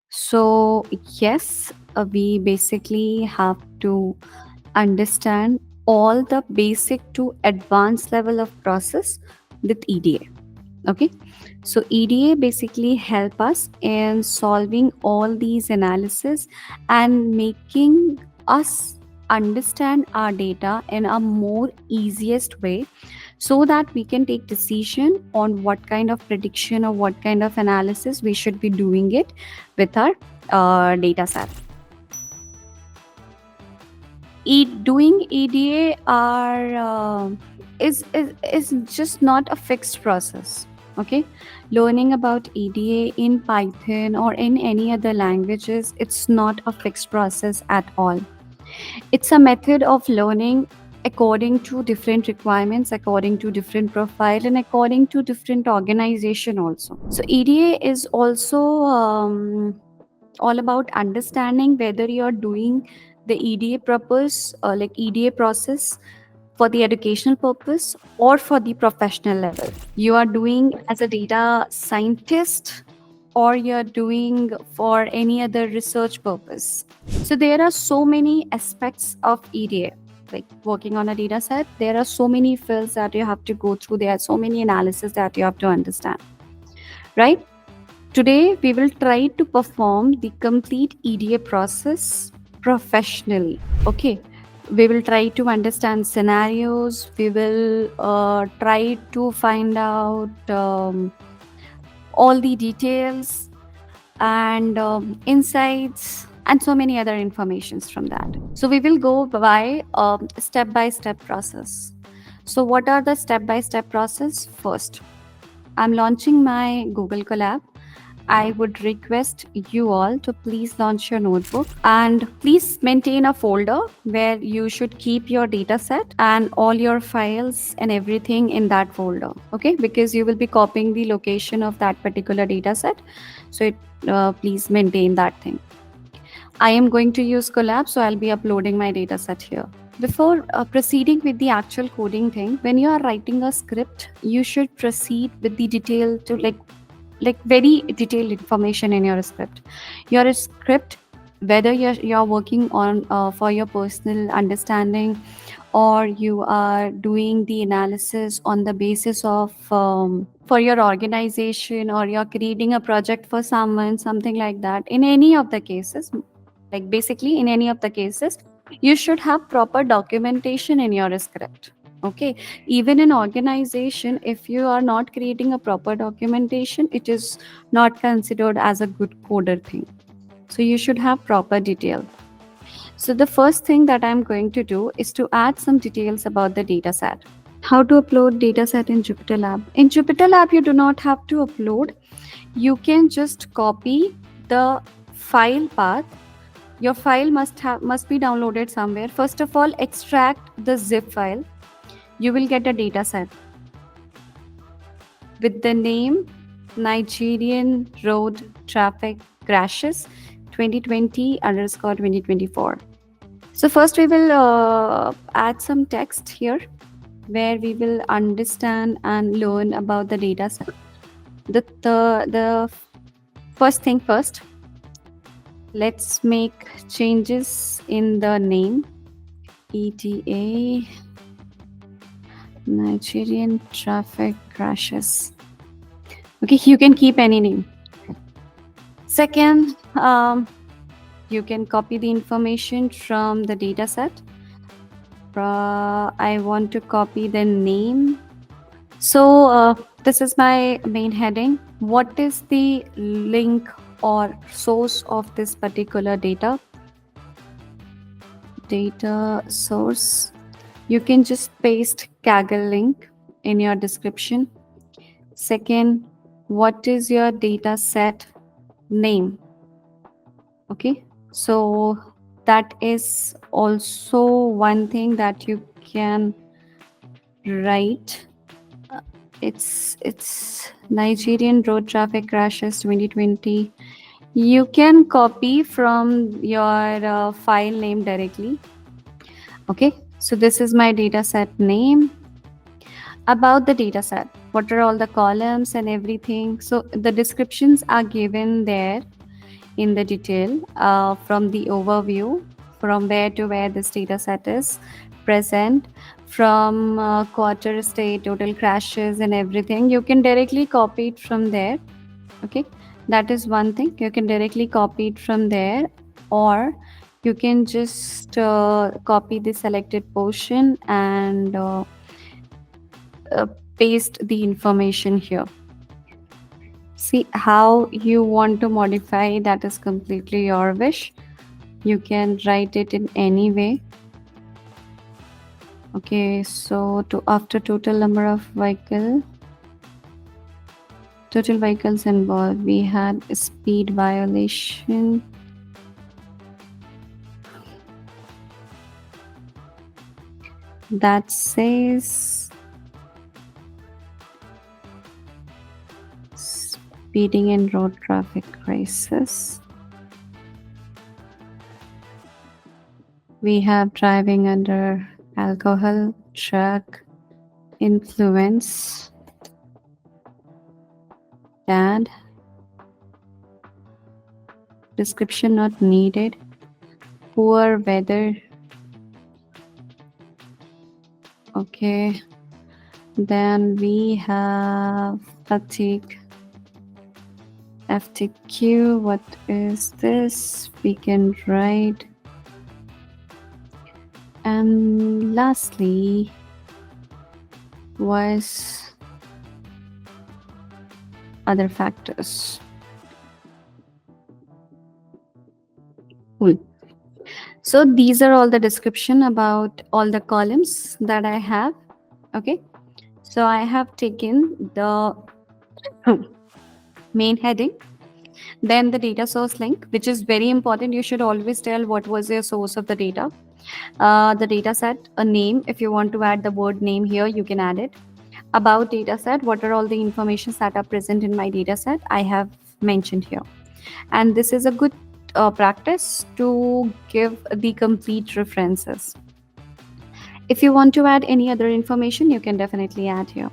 So, yes, we basically have to understand all the basic to advanced level of process with EDA. Okay, so EDA basically help us in solving all these analysis and making us understand our data in a more easiest way, so that we can take decision on what kind of prediction or what kind of analysis we should be doing it with our data set. Doing EDA is just not a fixed process. Okay, learning about EDA in Python or in any other languages, it's not a fixed process at all. It's a method of learning according to different requirements, according to different profile, and according to different organization also. So EDA is also all about understanding whether you're doing the EDA purpose, like EDA process, for the educational purpose or for the professional level. You are doing as a data scientist or you're doing for any other research purpose. So there are so many aspects of EDA. Like working on a data set, there are so many fields that you have to go through. There are so many analysis that you have to understand, right? Today, we will try to perform the complete EDA process professionally. Okay. We will try to understand scenarios. We will try to find out all the details and insights and so many other informations from that. So we will go by step-by-step process. So what are the step-by-step process? First, I'm launching my Google Colab. I would request you all to please launch your notebook and please maintain a folder where you should keep your data set and all your files and everything in that folder. Okay, because you will be copying the location of that particular data set. So please maintain that thing. I am going to use Colab, so I'll be uploading my data set here. Before proceeding with the actual coding thing, when you are writing a script, you should proceed with the detail to like very detailed information in your script. Your script, whether you're working on for your personal understanding or you are doing the analysis on the basis of for your organization or you're creating a project for someone, something like that, in any of the cases, like basically in any of the cases, you should have proper documentation in your script. Okay, even in organization, if you are not creating a proper documentation, it is not considered as a good coder thing. So you should have proper detail. So the first thing that I'm going to do is to add some details about the dataset. How to upload dataset in Jupyter Lab? In Jupyter Lab, you do not have to upload. You can just copy the file path. Your file must be downloaded somewhere. First of all, extract the zip file. You will get a dataset with the name Nigerian Road Traffic Crashes 2020 underscore 2024. So first we will add some text here where we will understand and learn about the data set. The first thing first, let's make changes in the name. EDA Nigerian traffic crashes. Okay, you can keep any name. Second, you can copy the information from the data set. I want to copy the name. So this is my main heading. What is the link or source of this particular data? Data source. You can just paste Kaggle link in your description. Second, what is your data set name? Okay, so that is also one thing that you can write. It's Nigerian road traffic crashes 2020. You can copy from your file name directly. Okay, so this is my data set name. About the data set, what are all the columns and everything? So the descriptions are given there in the detail, from the overview, from where to where this data set is present, from quarter state, total crashes, and everything. You can directly copy it from there. Okay, that is one thing. You can directly copy it from there, or you can just copy the selected portion and uh, paste the information here. See how you want to modify, that is completely your wish. You can write it in any way. Okay, so to after total number of total vehicles involved, we had a speed violation. That says speeding and road traffic crisis. We have driving under alcohol, drug influence, dad. Description not needed. Poor weather. Okay. Then we have fatigue. FTQ. What is this? We can write. And lastly was other factors. Cool. So these are all the description about all the columns that I have. Okay. So I have taken the main heading, then the data source link, which is very important. You should always tell what was your source of the data. The data set, a name. If you want to add the word name here, you can add it. About data set, what are all the informations that are present in my data set, I have mentioned here. And this is a good practice to give the complete references. If you want to add any other information, you can definitely add here.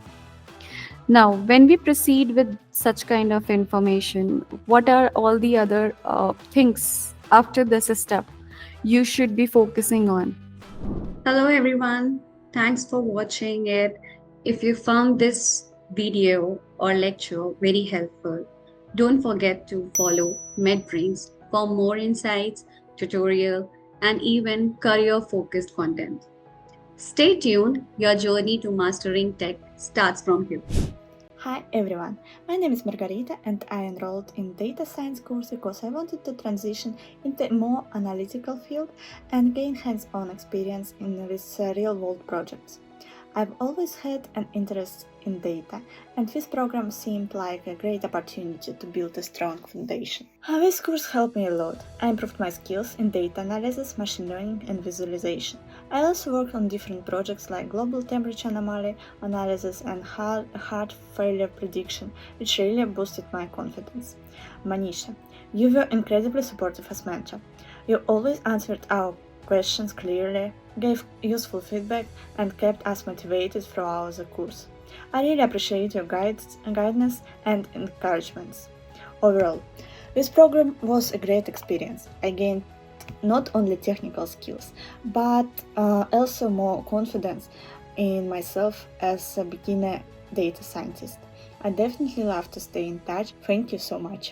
Now, when we proceed with such kind of information, what are all the other things after this step you should be focusing on? Hello, everyone. Thanks for watching it. If you found this video or lecture very helpful, don't forget to follow MedBrains for more insights, tutorial, and even career-focused content. Stay tuned. Your journey to mastering tech starts from here. Hi everyone, my name is Margarita and I enrolled in data science course because I wanted to transition into a more analytical field and gain hands-on experience in with real-world projects. I've always had an interest in data, and this program seemed like a great opportunity to build a strong foundation. This course helped me a lot. I improved my skills in data analysis, machine learning, and visualization. I also worked on different projects like global temperature anomaly analysis and heart failure prediction, which really boosted my confidence. Manisha, you were incredibly supportive as mentor. You always answered our questions clearly, gave useful feedback, and kept us motivated throughout the course. I really appreciate your guidance and encouragements. Overall, this program was a great experience. I gained not only technical skills, but also more confidence in myself as a beginner data scientist. I definitely love to stay in touch. Thank you so much.